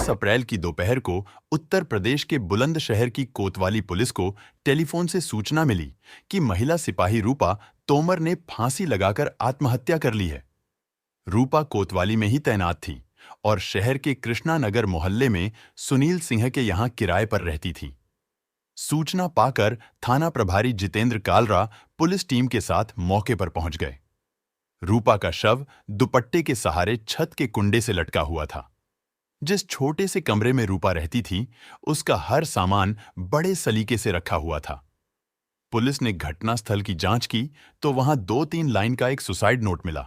10 अप्रैल की दोपहर को उत्तर प्रदेश के बुलंदशहर की कोतवाली पुलिस को टेलीफोन से सूचना मिली कि महिला सिपाही रूपा तोमर ने फांसी लगाकर आत्महत्या कर ली है। रूपा कोतवाली में ही तैनात थी और शहर के कृष्णा नगर मोहल्ले में सुनील सिंह के यहां किराए पर रहती थी। सूचना पाकर थाना प्रभारी जितेंद्र कालरा पुलिस टीम के साथ मौके पर पहुंच गए। रूपा का शव दुपट्टे के सहारे छत के कुंडे से लटका हुआ था। जिस छोटे से कमरे में रूपा रहती थी, उसका हर सामान बड़े सलीके से रखा हुआ था। पुलिस ने घटनास्थल की जांच की तो वहां 2-3 लाइन का एक सुसाइड नोट मिला।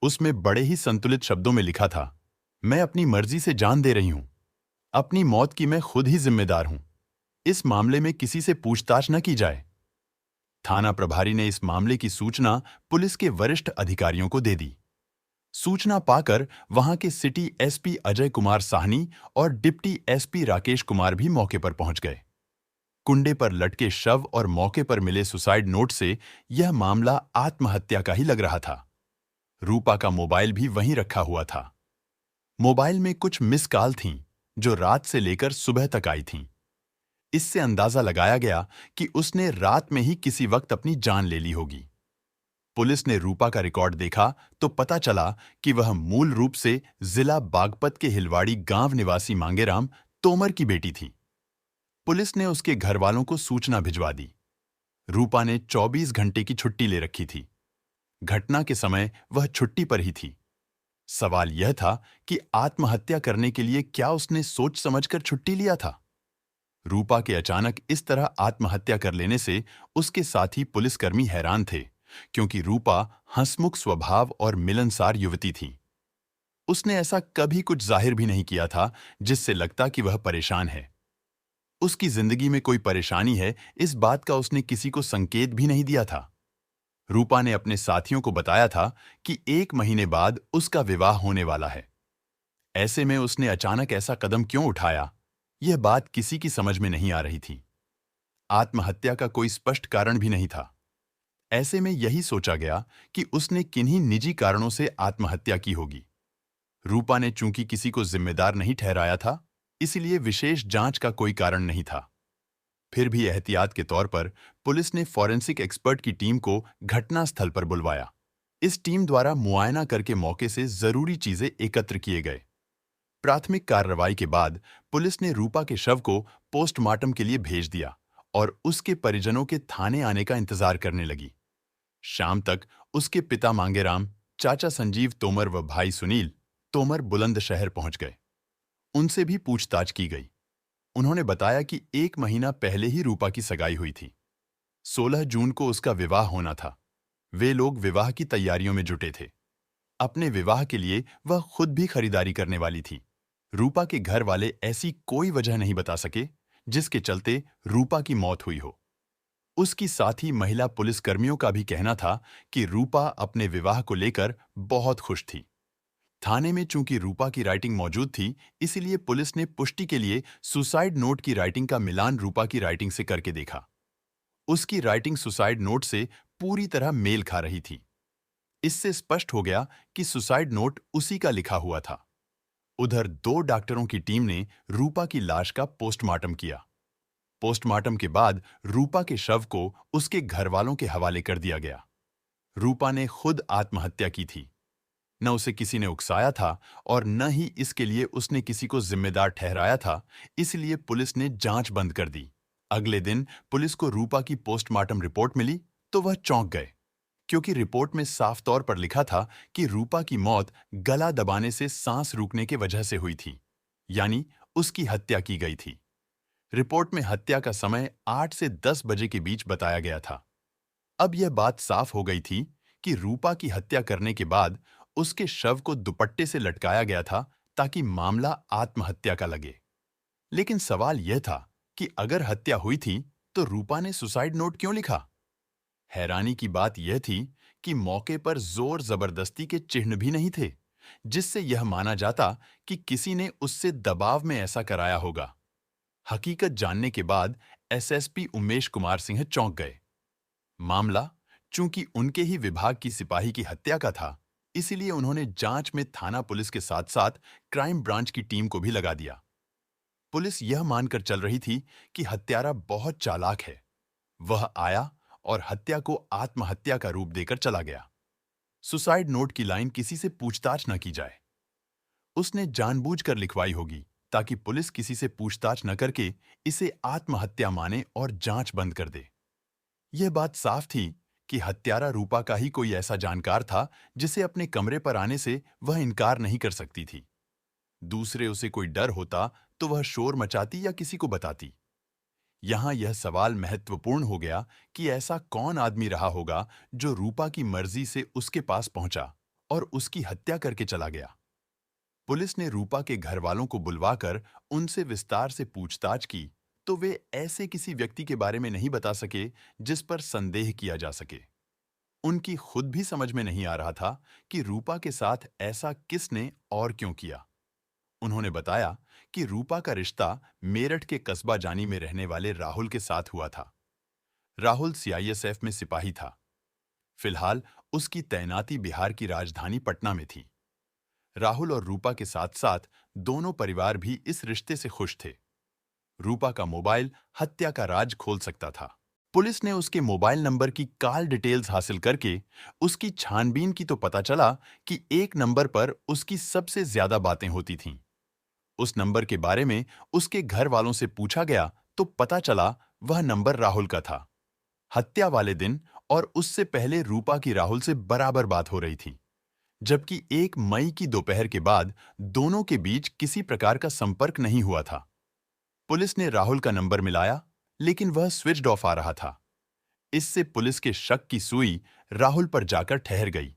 उसमें बड़े ही संतुलित शब्दों में लिखा था, मैं अपनी मर्जी से जान दे रही हूं। अपनी मौत की मैं खुद ही जिम्मेदार हूं। इस मामले में किसी से पूछताछ न की जाए। थाना प्रभारी ने इस मामले की सूचना पुलिस के वरिष्ठ अधिकारियों को दे दी। सूचना पाकर वहां के सिटी एसपी अजय कुमार साहनी और डिप्टी एसपी राकेश कुमार भी मौके पर पहुंच गए। कुंडे पर लटके शव और मौके पर मिले सुसाइड नोट से यह मामला आत्महत्या का ही लग रहा था। रूपा का मोबाइल भी वहीं रखा हुआ था। मोबाइल में कुछ मिस कॉल थीं, जो रात से लेकर सुबह तक आई थीं। इससे अंदाजा लगाया गया कि उसने रात में ही किसी वक्त अपनी जान ले ली होगी। पुलिस ने रूपा का रिकॉर्ड देखा तो पता चला कि वह मूल रूप से जिला बागपत के हिलवाड़ी गांव निवासी मांगेराम तोमर की बेटी थी। पुलिस ने उसके घर वालों को सूचना भिजवा दी। रूपा ने 24 घंटे की छुट्टी ले रखी थी। घटना के समय वह छुट्टी पर ही थी। सवाल यह था कि आत्महत्या करने के लिए क्या उसने सोच समझकर छुट्टी लिया था? रूपा के अचानक इस तरह आत्महत्या कर लेने से उसके साथी पुलिसकर्मी हैरान थे, क्योंकि रूपा हंसमुख स्वभाव और मिलनसार युवती थी। उसने ऐसा कभी कुछ जाहिर भी नहीं किया था जिससे लगता कि वह परेशान है। उसकी जिंदगी में कोई परेशानी है, इस बात का उसने किसी को संकेत भी नहीं दिया था। रूपा ने अपने साथियों को बताया था कि 1 महीने बाद उसका विवाह होने वाला है। ऐसे में उसने अचानक ऐसा कदम क्यों उठाया, यह बात किसी की समझ में नहीं आ रही थी। आत्महत्या का कोई स्पष्ट कारण भी नहीं था। ऐसे में यही सोचा गया कि उसने किन्हीं निजी कारणों से आत्महत्या की होगी। रूपा ने चूंकि किसी को जिम्मेदार नहीं ठहराया था, इसलिए विशेष जांच का कोई कारण नहीं था। फिर भी एहतियात के तौर पर पुलिस ने फॉरेंसिक एक्सपर्ट की टीम को घटनास्थल पर बुलवाया। इस टीम द्वारा मुआयना करके मौके से जरूरी चीजें एकत्र किए गए। प्राथमिक कार्रवाई के बाद पुलिस ने रूपा के शव को पोस्टमार्टम के लिए भेज दिया और उसके परिजनों के थाने आने का इंतजार करने लगी। शाम तक उसके पिता मांगेराम, चाचा संजीव तोमर व भाई सुनील तोमर बुलंदशहर पहुंच गए। उनसे भी पूछताछ की गई। उन्होंने बताया कि 1 महीना पहले ही रूपा की सगाई हुई थी। 16 जून को उसका विवाह होना था। वे लोग विवाह की तैयारियों में जुटे थे। अपने विवाह के लिए वह खुद भी खरीदारी करने वाली थी। रूपा के घर वाले ऐसी कोई वजह नहीं बता सके जिसके चलते रूपा की मौत हुई हो। उसकी साथी महिला पुलिसकर्मियों का भी कहना था कि रूपा अपने विवाह को लेकर बहुत खुश थी। थाने में चूंकि रूपा की राइटिंग मौजूद थी, इसलिए पुलिस ने पुष्टि के लिए सुसाइड नोट की राइटिंग का मिलान रूपा की राइटिंग से करके देखा। उसकी राइटिंग सुसाइड नोट से पूरी तरह मेल खा रही थी। इससे स्पष्ट हो गया कि सुसाइड नोट उसी का लिखा हुआ था। उधर 2 डॉक्टरों की टीम ने रूपा की लाश का पोस्टमार्टम किया। पोस्टमार्टम के बाद रूपा के शव को उसके घर वालों के हवाले कर दिया गया। रूपा ने खुद आत्महत्या की थी। न उसे किसी ने उकसाया था और न ही इसके लिए उसने किसी को जिम्मेदार ठहराया था, इसलिए पुलिस ने जांच बंद कर दी। अगले दिन पुलिस को रूपा की पोस्टमार्टम रिपोर्ट मिली तो वह चौंक गए, क्योंकि रिपोर्ट में साफ तौर पर लिखा था कि रूपा की मौत गला दबाने से सांस रुकने की वजह से हुई थी, यानी उसकी हत्या की गई थी। रिपोर्ट में हत्या का समय 8 से 10 बजे के बीच बताया गया था। अब यह बात साफ हो गई थी कि रूपा की हत्या करने के बाद उसके शव को दुपट्टे से लटकाया गया था ताकि मामला आत्महत्या का लगे। लेकिन सवाल यह था कि अगर हत्या हुई थी तो रूपा ने सुसाइड नोट क्यों लिखा? हैरानी की बात यह थी कि मौके पर जोर जबरदस्ती के चिन्ह भी नहीं थे, जिससे यह माना जाता कि किसी ने उससे दबाव में ऐसा कराया होगा। हकीकत जानने के बाद एसएसपी उमेश कुमार सिंह चौंक गए। मामला चूंकि उनके ही विभाग की सिपाही की हत्या का था, इसीलिए उन्होंने जांच में थाना पुलिस के साथ साथ क्राइम ब्रांच की टीम को भी लगा दिया। पुलिस यह मानकर चल रही थी कि हत्यारा बहुत चालाक है। वह आया और हत्या को आत्महत्या का रूप देकर चला गया। सुसाइड नोट की लाइन किसी से पूछताछ न की जाए। उसने जानबूझकर लिखवाई होगी ताकि पुलिस किसी से पूछताछ न करके इसे आत्महत्या माने और जांच बंद कर दे। यह बात साफ थी कि हत्यारा रूपा का ही कोई ऐसा जानकार था जिसे अपने कमरे पर आने से वह इनकार नहीं कर सकती थी। दूसरे उसे कोई डर होता तो वह शोर मचाती या किसी को बताती। यहां यह सवाल महत्वपूर्ण हो गया कि ऐसा कौन आदमी रहा होगा जो रूपा की मर्जी से उसके पास पहुंचा और उसकी हत्या करके चला गया। पुलिस ने रूपा के घर वालों को बुलवाकर उनसे विस्तार से पूछताछ की तो वे ऐसे किसी व्यक्ति के बारे में नहीं बता सके जिस पर संदेह किया जा सके। उनकी खुद भी समझ में नहीं आ रहा था कि रूपा के साथ ऐसा किसने और क्यों किया। उन्होंने बताया कि रूपा का रिश्ता मेरठ के कस्बा जानी में रहने वाले राहुल के साथ हुआ था। राहुल सीआईएसएफ में सिपाही था। फिलहाल उसकी तैनाती बिहार की राजधानी पटना में थी। राहुल और रूपा के साथ साथ दोनों परिवार भी इस रिश्ते से खुश थे। रूपा का मोबाइल हत्या का राज खोल सकता था। पुलिस ने उसके मोबाइल नंबर की कॉल डिटेल्स हासिल करके उसकी छानबीन की तो पता चला कि एक नंबर पर उसकी सबसे ज्यादा बातें होती थीं। उस नंबर के बारे में उसके घर वालों से पूछा गया तो पता चला वह नंबर राहुल का था। हत्या वाले दिन और उससे पहले रूपा की राहुल से बराबर बात हो रही थी, जबकि 1 मई की दोपहर के बाद दोनों के बीच किसी प्रकार का संपर्क नहीं हुआ था। पुलिस ने राहुल का नंबर मिलाया, लेकिन वह स्विच्ड ऑफ आ रहा था। इससे पुलिस के शक की सुई राहुल पर जाकर ठहर गई।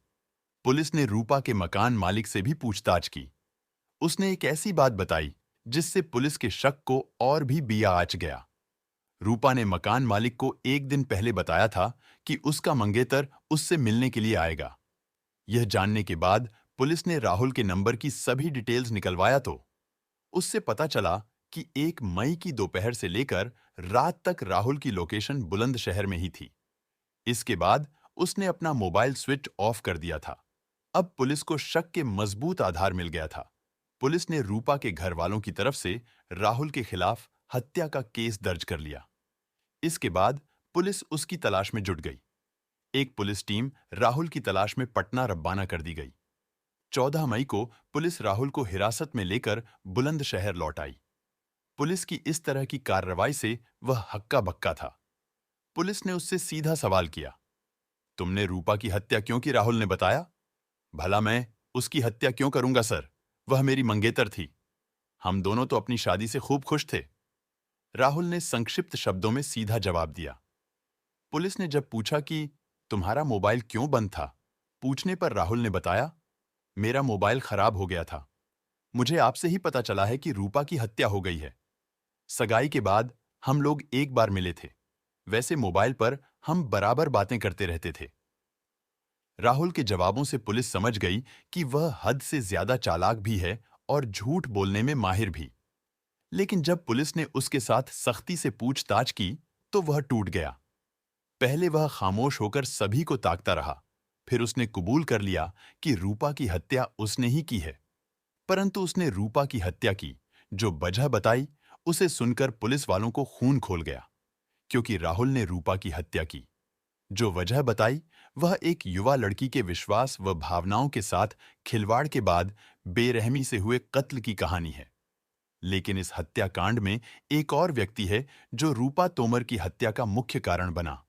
पुलिस ने रूपा के मकान मालिक से भी पूछताछ की। उसने एक ऐसी बात बताई जिससे पुलिस के शक को और भी बिया आच गया। रूपा ने मकान मालिक को एक दिन पहले बताया था कि उसका मंगेतर उससे मिलने के लिए आएगा। यह जानने के बाद पुलिस ने राहुल के नंबर की सभी डिटेल्स निकलवाया तो उससे पता चला कि 1 मई की दोपहर से लेकर रात तक राहुल की लोकेशन बुलंदशहर में ही थी। इसके बाद उसने अपना मोबाइल स्विच ऑफ कर दिया था। अब पुलिस को शक के मजबूत आधार मिल गया था। पुलिस ने रूपा के घर वालों की तरफ से राहुल के खिलाफ हत्या का केस दर्ज कर लिया। इसके बाद पुलिस उसकी तलाश में जुट गई। एक पुलिस टीम राहुल की तलाश में पटना रवाना कर दी गई। 14 मई को पुलिस राहुल को हिरासत में लेकर बुलंदशहर लौट आई। पुलिस की इस तरह की कार्रवाई से वह हक्का बक्का था। पुलिस ने उससे सीधा सवाल किया, तुमने रूपा की हत्या क्यों की? राहुल ने बताया, भला मैं उसकी हत्या क्यों करूंगा सर, वह मेरी मंगेतर थी। हम दोनों तो अपनी शादी से खूब खुश थे। राहुल ने संक्षिप्त शब्दों में सीधा जवाब दिया। पुलिस ने जब पूछा कि तुम्हारा मोबाइल क्यों बंद था, पूछने पर राहुल ने बताया, मेरा मोबाइल खराब हो गया था। मुझे आपसे ही पता चला है कि रूपा की हत्या हो गई है। सगाई के बाद हम लोग एक बार मिले थे। वैसे मोबाइल पर हम बराबर बातें करते रहते थे। राहुल के जवाबों से पुलिस समझ गई कि वह हद से ज्यादा चालाक भी है और झूठ बोलने में माहिर भी। लेकिन जब पुलिस ने उसके साथ सख्ती से पूछताछ की तो वह टूट गया। पहले वह खामोश होकर सभी को ताकता रहा, फिर उसने कबूल कर लिया कि रूपा की हत्या उसने ही की है। परंतु उसने रूपा की हत्या की जो वजह बताई, उसे सुनकर पुलिस वालों को खून खोल गया, क्योंकि राहुल ने रूपा की हत्या की। जो वजह बताई वह एक युवा लड़की के विश्वास व भावनाओं के साथ खिलवाड़ के बाद बेरहमी से हुए कत्ल की कहानी है। लेकिन इस हत्याकांड में एक और व्यक्ति है जो रूपा तोमर की हत्या का मुख्य कारण बना।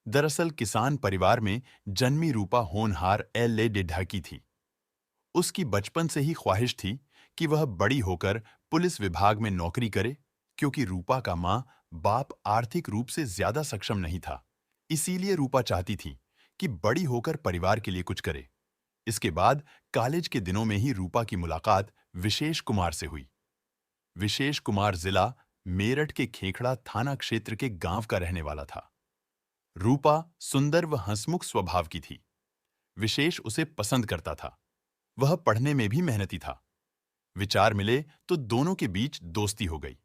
दरअसल किसान परिवार में जन्मी रूपा होनहार एल.ए. डिड्ढा की थी। उसकी बचपन से ही ख्वाहिश थी कि वह बड़ी होकर पुलिस विभाग में नौकरी करे, क्योंकि रूपा का मां बाप आर्थिक रूप से ज्यादा सक्षम नहीं था। इसीलिए रूपा चाहती थी कि बड़ी होकर परिवार के लिए कुछ करे। इसके बाद कॉलेज के दिनों में ही रूपा की मुलाकात विशेष कुमार से हुई। विशेष कुमार जिला मेरठ के खेखड़ा थाना क्षेत्र के गांव का रहने वाला था। रूपा सुंदर व हंसमुख स्वभाव की थी। विशेष उसे पसंद करता था। वह पढ़ने में भी मेहनती था। विचार मिले तो दोनों के बीच दोस्ती हो गई।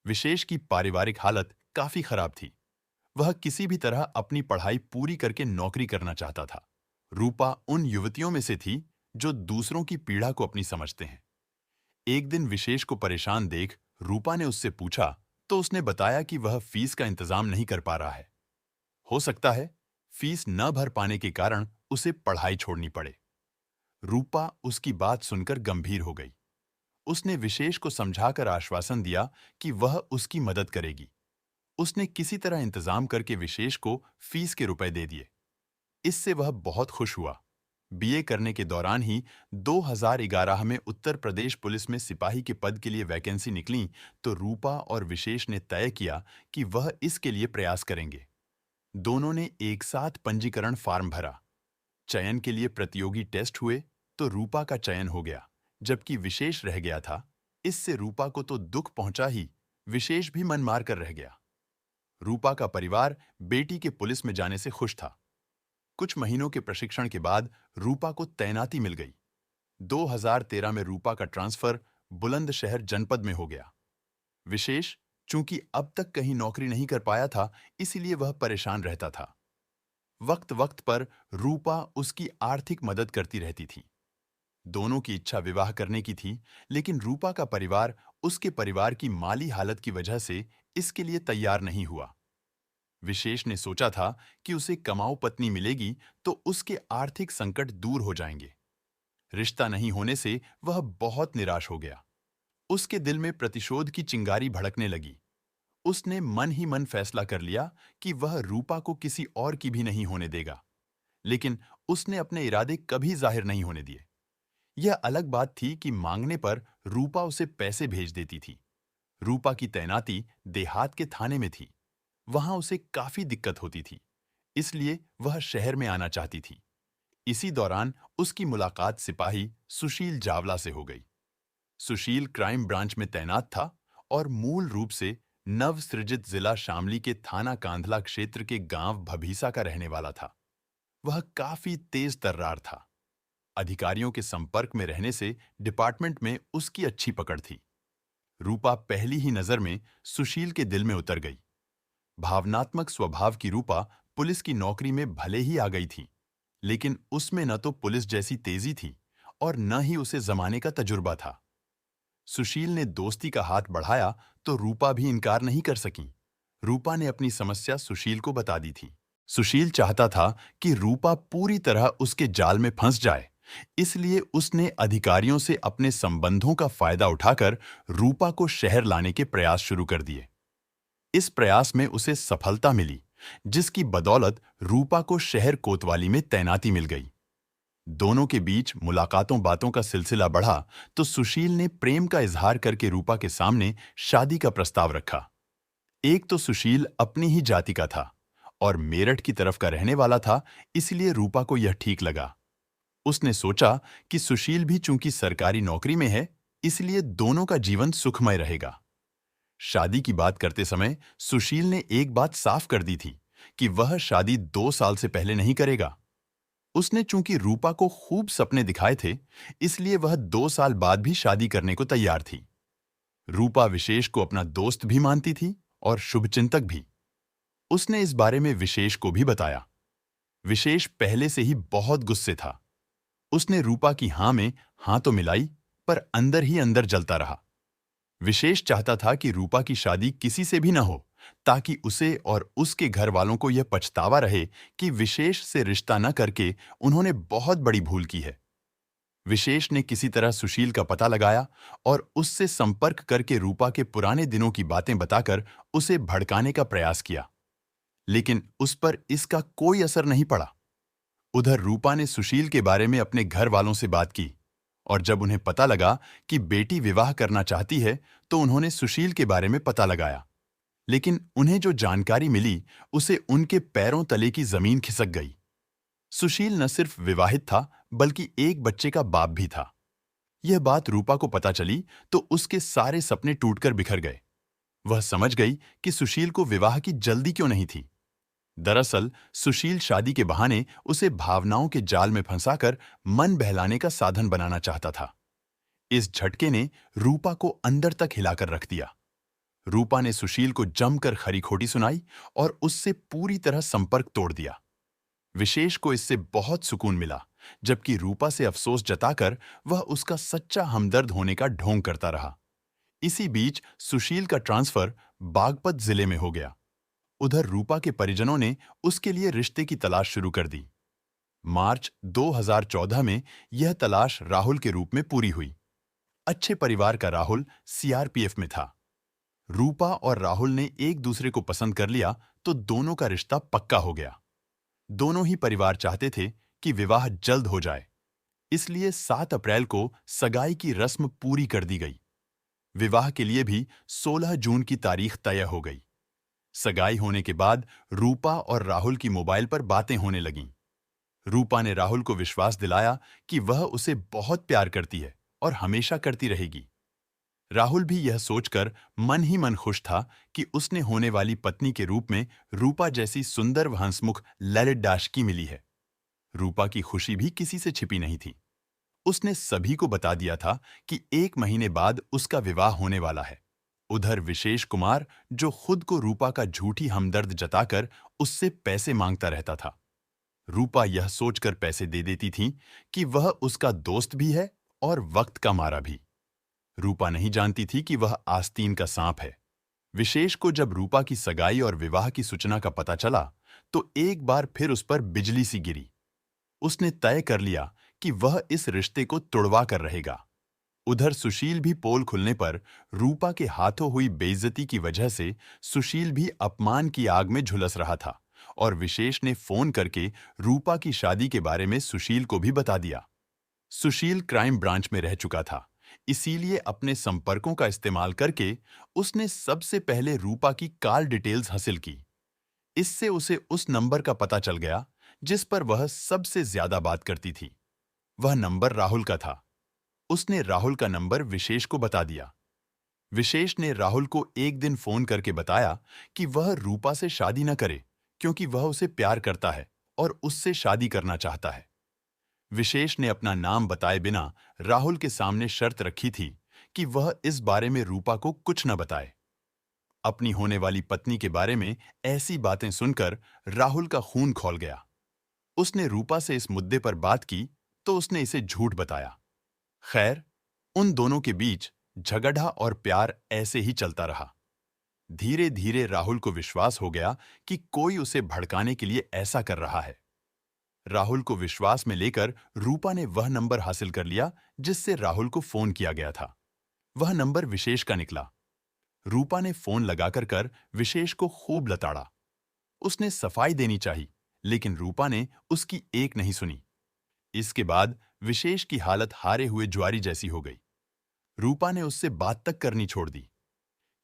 विशेष की पारिवारिक हालत काफी खराब थी। वह किसी भी तरह अपनी पढ़ाई पूरी करके नौकरी करना चाहता था रूपा उन युवतियों में से थी जो दूसरों की पीड़ा को अपनी समझते हैं। एक दिन विशेष को परेशान देख रूपा ने उससे पूछा तो उसने बताया कि वह फीस का इंतजाम नहीं कर पा रहा है। हो सकता है फीस न भर पाने के कारण उसे पढ़ाई छोड़नी पड़े। रूपा उसकी बात सुनकर गंभीर हो गई। उसने विशेष को समझाकर आश्वासन दिया कि वह उसकी मदद करेगी। उसने किसी तरह इंतजाम करके विशेष को फीस के रुपए दे दिए। इससे वह बहुत खुश हुआ। बीए करने के दौरान ही 2011 में उत्तर प्रदेश पुलिस में सिपाही के पद के लिए वैकेंसी निकली तो रूपा और विशेष ने तय किया कि वह इसके लिए प्रयास करेंगे। दोनों ने एक साथ पंजीकरण फॉर्म भरा। चयन के लिए प्रतियोगी टेस्ट हुए तो रूपा का चयन हो गया, जबकि विशेष रह गया था। इससे रूपा को तो दुख पहुंचा ही, विशेष भी मन मार कर रह गया। रूपा का परिवार बेटी के पुलिस में जाने से खुश था। कुछ महीनों के प्रशिक्षण के बाद रूपा को तैनाती मिल गई। 2013 में रूपा का ट्रांसफर बुलंदशहर जनपद में हो गया। विशेष चूंकि अब तक कहीं नौकरी नहीं कर पाया था, इसीलिए वह परेशान रहता था। वक्त वक्त पर रूपा उसकी आर्थिक मदद करती रहती थी। दोनों की इच्छा विवाह करने की थी, लेकिन रूपा का परिवार उसके परिवार की माली हालत की वजह से इसके लिए तैयार नहीं हुआ। विशेष ने सोचा था कि उसे कमाऊ पत्नी मिलेगी तो उसके आर्थिक संकट दूर हो जाएंगे। रिश्ता नहीं होने से वह बहुत निराश हो गया। उसके दिल में प्रतिशोध की चिंगारी भड़कने लगी। उसने मन ही मन फैसला कर लिया कि वह रूपा को किसी और की भी नहीं होने देगा। लेकिन उसने अपने इरादे कभी जाहिर नहीं होने दिए। यह अलग बात थी कि मांगने पर रूपा उसे पैसे भेज देती थी। रूपा की तैनाती देहात के थाने में थी। वहां उसे काफी दिक्कत होती थी, इसलिए वह शहर में आना चाहती थी। इसी दौरान उसकी मुलाकात सिपाही सुशील जावला से हो गई। सुशील क्राइम ब्रांच में तैनात था और मूल रूप से नवसृजित जिला शामली के थाना कांधला क्षेत्र के गांव भभीसा का रहने वाला था। वह काफी तेज तर्रार था। अधिकारियों के संपर्क में रहने से डिपार्टमेंट में उसकी अच्छी पकड़ थी। रूपा पहली ही नजर में सुशील के दिल में उतर गई। भावनात्मक स्वभाव की रूपा पुलिस की नौकरी में भले ही आ गई थी, लेकिन उसमें न तो पुलिस जैसी तेजी थी और न ही उसे जमाने का तजुर्बा था। सुशील ने दोस्ती का हाथ बढ़ाया तो रूपा भी इनकार नहीं कर सकी। रूपा ने अपनी समस्या सुशील को बता दी थी। सुशील चाहता था कि रूपा पूरी तरह उसके जाल में फंस जाए, इसलिए उसने अधिकारियों से अपने संबंधों का फायदा उठाकर रूपा को शहर लाने के प्रयास शुरू कर दिए। इस प्रयास में उसे सफलता मिली, जिसकी बदौलत रूपा को शहर कोतवाली में तैनाती मिल गई। दोनों के बीच मुलाकातों बातों का सिलसिला बढ़ा तो सुशील ने प्रेम का इजहार करके रूपा के सामने शादी का प्रस्ताव रखा। एक तो सुशील अपनी ही जाति का था और मेरठ की तरफ का रहने वाला था, इसलिए रूपा को यह ठीक लगा। उसने सोचा कि सुशील भी चूंकि सरकारी नौकरी में है, इसलिए दोनों का जीवन सुखमय रहेगा। शादी की बात करते समय सुशील ने एक बात साफ कर दी थी कि वह शादी 2 साल से पहले नहीं करेगा। उसने चूंकि रूपा को खूब सपने दिखाए थे, इसलिए वह 2 साल बाद भी शादी करने को तैयार थी। रूपा विशेष को अपना दोस्त भी मानती थी और शुभचिंतक भी। उसने इस बारे में विशेष को भी बताया। विशेष पहले से ही बहुत गुस्से था। उसने रूपा की हां में हां तो मिलाई, पर अंदर ही अंदर जलता रहा। विशेष चाहता था कि रूपा की शादी किसी से भी न हो, ताकि उसे और उसके घर वालों को यह पछतावा रहे कि विशेष से रिश्ता न करके उन्होंने बहुत बड़ी भूल की है। विशेष ने किसी तरह सुशील का पता लगाया और उससे संपर्क करके रूपा के पुराने दिनों की बातें बताकर उसे भड़काने का प्रयास किया, लेकिन उस पर इसका कोई असर नहीं पड़ा। उधर रूपा ने सुशील के बारे में अपने घर वालों से बात की और जब उन्हें पता लगा कि बेटी विवाह करना चाहती है तो उन्होंने सुशील के बारे में पता लगाया। लेकिन उन्हें जो जानकारी मिली उसे उनके पैरों तले की जमीन खिसक गई। सुशील न सिर्फ विवाहित था, बल्कि एक बच्चे का बाप भी था। यह बात रूपा को पता चली तो उसके सारे सपने टूटकर बिखर गए। वह समझ गई कि सुशील को विवाह की जल्दी क्यों नहीं थी। दरअसल सुशील शादी के बहाने उसे भावनाओं के जाल में फंसाकर मन बहलाने का साधन बनाना चाहता था। इस झटके ने रूपा को अंदर तक हिलाकर रख दिया। रूपा ने सुशील को जमकर खरी खोटी सुनाई और उससे पूरी तरह संपर्क तोड़ दिया। विशेष को इससे बहुत सुकून मिला, जबकि रूपा से अफसोस जताकर वह उसका सच्चा हमदर्द होने का ढोंग करता रहा। इसी बीच सुशील का ट्रांसफर बागपत जिले में हो गया। उधर रूपा के परिजनों ने उसके लिए रिश्ते की तलाश शुरू कर दी। मार्च 2014 में यह तलाश राहुल के रूप में पूरी हुई। अच्छे परिवार का राहुल सीआरपीएफ में था। रूपा और राहुल ने एक दूसरे को पसंद कर लिया तो दोनों का रिश्ता पक्का हो गया। दोनों ही परिवार चाहते थे कि विवाह जल्द हो जाए, इसलिए 7 अप्रैल को सगाई की रस्म पूरी कर दी गई। विवाह के लिए भी 16 जून की तारीख तय हो गई। सगाई होने के बाद रूपा और राहुल की मोबाइल पर बातें होने लगीं। रूपा ने राहुल को विश्वास दिलाया कि वह उसे बहुत प्यार करती है और हमेशा करती रहेगी। राहुल भी यह सोचकर मन ही मन खुश था कि उसने होने वाली पत्नी के रूप में रूपा जैसी सुंदर व हंसमुख ललित की मिली है। रूपा की खुशी भी किसी से छिपी नहीं थी। उसने सभी को बता दिया था कि 1 महीने बाद उसका विवाह होने वाला है। उधर विशेष कुमार, जो खुद को रूपा का झूठी हमदर्द जताकर उससे पैसे मांगता रहता था। रूपा यह सोचकर पैसे दे देती थी कि वह उसका दोस्त भी है और वक्त का मारा भी। रूपा नहीं जानती थी कि वह आस्तीन का सांप है। विशेष को जब रूपा की सगाई और विवाह की सूचना का पता चला तो एक बार फिर उस पर बिजली सी गिरी। उसने तय कर लिया कि वह इस रिश्ते को तुड़वा कर रहेगा। उधर सुशील भी पोल खुलने पर रूपा के हाथों हुई बेइज्जती की वजह से सुशील भी अपमान की आग में झुलस रहा था और विशेष ने फोन करके रूपा की शादी के बारे में सुशील को भी बता दिया। सुशील क्राइम ब्रांच में रह चुका था, इसीलिए अपने संपर्कों का इस्तेमाल करके उसने सबसे पहले रूपा की कॉल डिटेल्स हासिल की। इससे उसे उस नंबर का पता चल गया जिस पर वह सबसे ज्यादा बात करती थी। वह नंबर राहुल का था। उसने राहुल का नंबर विशेष को बता दिया। विशेष ने राहुल को एक दिन फोन करके बताया कि वह रूपा से शादी न करे क्योंकि वह उसे प्यार करता है और उससे शादी करना चाहता है। विशेष ने अपना नाम बताए बिना राहुल के सामने शर्त रखी थी कि वह इस बारे में रूपा को कुछ न बताए। अपनी होने वाली पत्नी के बारे में ऐसी बातें सुनकर राहुल का खून खौल गया। उसने रूपा से इस मुद्दे पर बात की तो उसने इसे झूठ बताया। खैर, उन दोनों के बीच झगड़ा और प्यार ऐसे ही चलता रहा। धीरे धीरे राहुल को विश्वास हो गया कि कोई उसे भड़काने के लिए ऐसा कर रहा है। राहुल को विश्वास में लेकर रूपा ने वह नंबर हासिल कर लिया जिससे राहुल को फोन किया गया था। वह नंबर विशेष का निकला। रूपा ने फोन लगाकर कर विशेष को खूब लताड़ा। उसने सफाई देनी चाहिए, लेकिन रूपा ने उसकी एक नहीं सुनी। इसके बाद विशेष की हालत हारे हुए ज्वारी जैसी हो गई। रूपा ने उससे बात तक करनी छोड़ दी।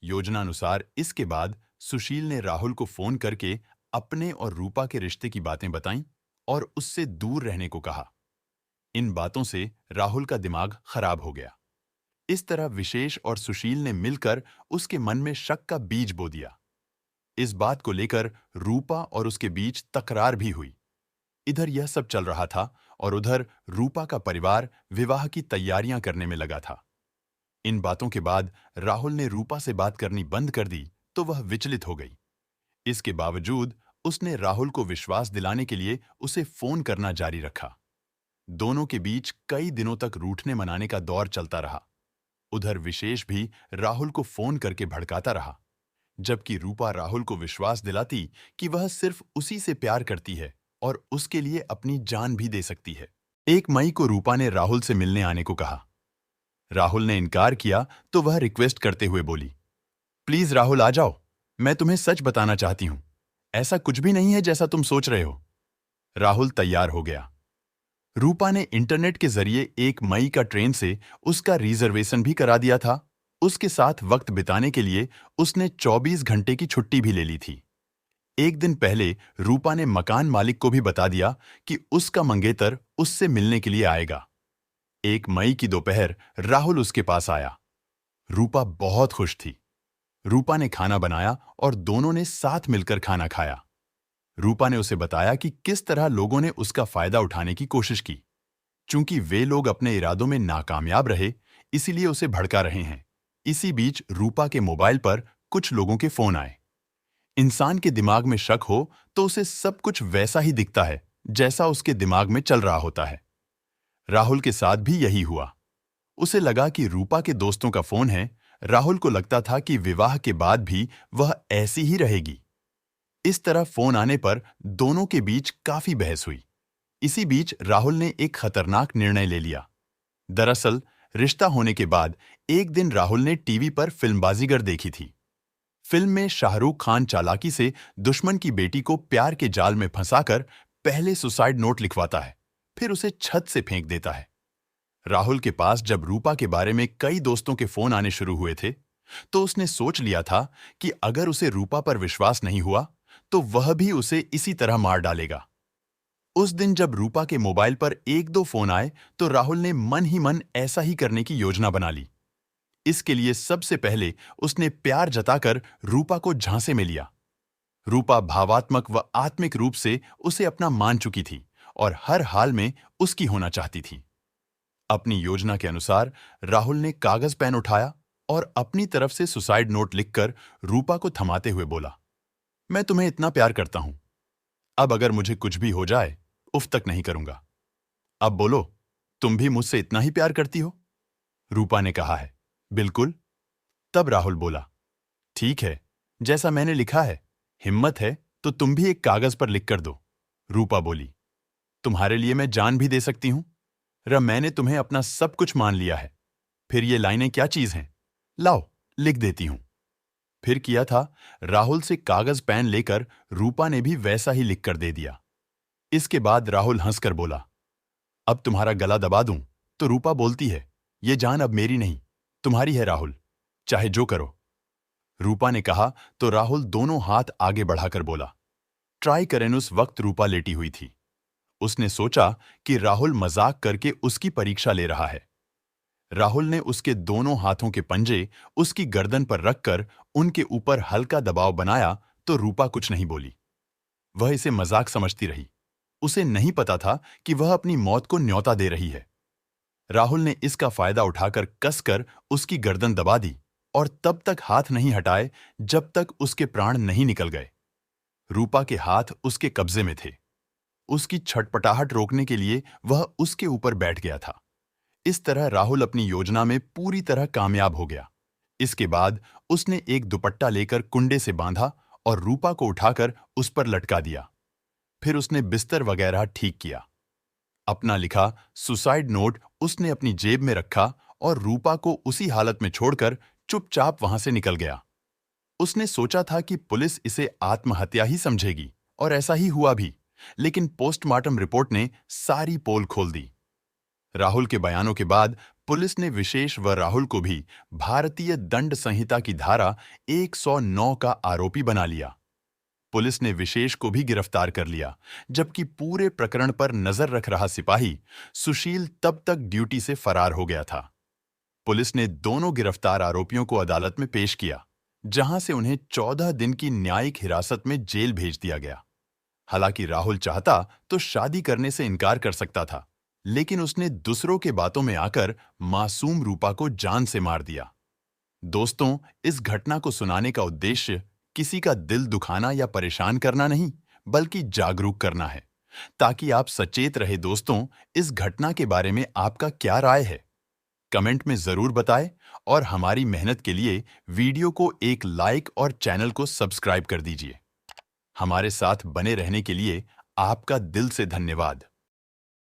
योजनानुसार इसके बाद सुशील ने राहुल को फोन करके अपने और रूपा के रिश्ते की बातें बताईं और उससे दूर रहने को कहा। इन बातों से राहुल का दिमाग खराब हो गया। इस तरह विशेष और सुशील ने मिलकर उसके मन में शक का बीज बो दिया। इस बात को लेकर रूपा और उसके बीच तकरार भी हुई। इधर यह सब चल रहा था और उधर रूपा का परिवार विवाह की तैयारियां करने में लगा था। इन बातों के बाद राहुल ने रूपा से बात करनी बंद कर दी तो वह विचलित हो गई। इसके बावजूद उसने राहुल को विश्वास दिलाने के लिए उसे फोन करना जारी रखा। दोनों के बीच कई दिनों तक रूठने मनाने का दौर चलता रहा। उधर विशेष भी राहुल को फोन करके भड़काता रहा, जबकि रूपा राहुल को विश्वास दिलाती कि वह सिर्फ उसी से प्यार करती है और उसके लिए अपनी जान भी दे सकती है। 1 मई को रूपा ने राहुल से मिलने आने को कहा। राहुल ने इनकार किया तो वह रिक्वेस्ट करते हुए बोली, प्लीज राहुल आ जाओ, मैं तुम्हें सच बताना चाहती हूं। ऐसा कुछ भी नहीं है जैसा तुम सोच रहे हो। राहुल तैयार हो गया। रूपा ने इंटरनेट के जरिए 1 मई का ट्रेन से उसका रिजर्वेशन भी करा दिया था। उसके साथ वक्त बिताने के लिए उसने 24 घंटे की छुट्टी भी ले ली थी। एक दिन पहले रूपा ने मकान मालिक को भी बता दिया कि उसका मंगेतर उससे मिलने के लिए आएगा। 1 मई की दोपहर राहुल उसके पास आया। रूपा बहुत खुश थी। रूपा ने खाना बनाया और दोनों ने साथ मिलकर खाना खाया। रूपा ने उसे बताया कि किस तरह लोगों ने उसका फायदा उठाने की कोशिश की। चूंकि वे लोग अपने इरादों में नाकामयाब रहे, इसीलिए उसे भड़का रहे हैं। इसी बीच रूपा के मोबाइल पर कुछ लोगों के फोन आए। इंसान के दिमाग में शक हो तो उसे सब कुछ वैसा ही दिखता है जैसा उसके दिमाग में चल रहा होता है। राहुल के साथ भी यही हुआ। उसे लगा कि रूपा के दोस्तों का फोन है। राहुल को लगता था कि विवाह के बाद भी वह ऐसी ही रहेगी। इस तरह फोन आने पर दोनों के बीच काफी बहस हुई। इसी बीच राहुल ने एक खतरनाक निर्णय ले लिया। दरअसल रिश्ता होने के बाद एक दिन राहुल ने टीवी पर फिल्म बाजीगर देखी थी। फिल्म में शाहरुख खान चालाकी से दुश्मन की बेटी को प्यार के जाल में फंसाकर पहले सुसाइड नोट लिखवाता है, फिर उसे छत से फेंक देता है। राहुल के पास जब रूपा के बारे में कई दोस्तों के फोन आने शुरू हुए थे, तो उसने सोच लिया था कि अगर उसे रूपा पर विश्वास नहीं हुआ तो वह भी उसे इसी तरह मार डालेगा। उस दिन जब रूपा के मोबाइल पर एक दो फोन आए तो राहुल ने मन ही मन ऐसा ही करने की योजना बना ली। इसके लिए सबसे पहले उसने प्यार जताकर रूपा को झांसे में लिया। रूपा भावात्मक व आत्मिक रूप से उसे अपना मान चुकी थी और हर हाल में उसकी होना चाहती थी। अपनी योजना के अनुसार राहुल ने कागज पेन उठाया और अपनी तरफ से सुसाइड नोट लिखकर रूपा को थमाते हुए बोला, मैं तुम्हें इतना प्यार करता हूं, अब अगर मुझे कुछ भी हो जाए उफ तक नहीं करूंगा। अब बोलो, तुम भी मुझसे इतना ही प्यार करती हो? रूपा ने कहा है, बिल्कुल। तब राहुल बोला, ठीक है, जैसा मैंने लिखा है, हिम्मत है तो तुम भी एक कागज पर लिख कर दो। रूपा बोली, तुम्हारे लिए मैं जान भी दे सकती हूं। मैंने तुम्हें अपना सब कुछ मान लिया है, फिर ये लाइनें क्या चीज हैं? लाओ, लिख देती हूं। फिर किया था, राहुल से कागज पेन लेकर रूपा ने भी वैसा ही लिखकर दे दिया। इसके बाद राहुल हंसकर बोला, अब तुम्हारा गला दबा दूं? तो रूपा बोलती है, ये जान अब मेरी नहीं, तुम्हारी है राहुल, चाहे जो करो। रूपा ने कहा तो राहुल दोनों हाथ आगे बढ़ाकर बोला, ट्राई करें। उस वक्त रूपा लेटी हुई थी। उसने सोचा कि राहुल मजाक करके उसकी परीक्षा ले रहा है। राहुल ने उसके दोनों हाथों के पंजे उसकी गर्दन पर रखकर उनके ऊपर हल्का दबाव बनाया तो रूपा कुछ नहीं बोली। वह इसे मजाक समझती रही। उसे नहीं पता था कि वह अपनी मौत को न्योता दे रही है। राहुल ने इसका फायदा उठाकर कसकर उसकी गर्दन दबा दी और तब तक हाथ नहीं हटाए जब तक उसके प्राण नहीं निकल गए। रूपा के हाथ उसके कब्जे में थे। उसकी छटपटाहट रोकने के लिए वह उसके ऊपर बैठ गया था। इस तरह राहुल अपनी योजना में पूरी तरह कामयाब हो गया। इसके बाद उसने एक दुपट्टा लेकर कुंडे से बांधा और रूपा को उठाकर उस पर लटका दिया। फिर उसने बिस्तर वगैरह ठीक किया। अपना लिखा सुसाइड नोट उसने अपनी जेब में रखा और रूपा को उसी हालत में छोड़कर चुपचाप वहां से निकल गया। उसने सोचा था कि पुलिस इसे आत्महत्या ही समझेगी और ऐसा ही हुआ भी, लेकिन पोस्टमार्टम रिपोर्ट ने सारी पोल खोल दी। राहुल के बयानों के बाद पुलिस ने विशेष व राहुल को भी भारतीय दंड संहिता की धारा 109 का आरोपी बना लिया। पुलिस ने विशेष को भी गिरफ्तार कर लिया, जबकि पूरे प्रकरण पर नजर रख रहा सिपाही सुशील तब तक ड्यूटी से फरार हो गया था। पुलिस ने दोनों गिरफ्तार आरोपियों को अदालत में पेश किया, जहां से उन्हें 14 दिन की न्यायिक हिरासत में जेल भेज दिया गया। हालांकि राहुल चाहता तो शादी करने से इनकार कर सकता था, लेकिन उसने दूसरों के बातों में आकर मासूम रूपा को जान से मार दिया। दोस्तों, इस घटना को सुनाने का उद्देश्य किसी का दिल दुखाना या परेशान करना नहीं, बल्कि जागरूक करना है, ताकि आप सचेत रहे। दोस्तों, इस घटना के बारे में आपका क्या राय है? कमेंट में जरूर बताएं और हमारी मेहनत के लिए वीडियो को एक लाइक और चैनल को सब्सक्राइब कर दीजिए। हमारे साथ बने रहने के लिए आपका दिल से धन्यवाद।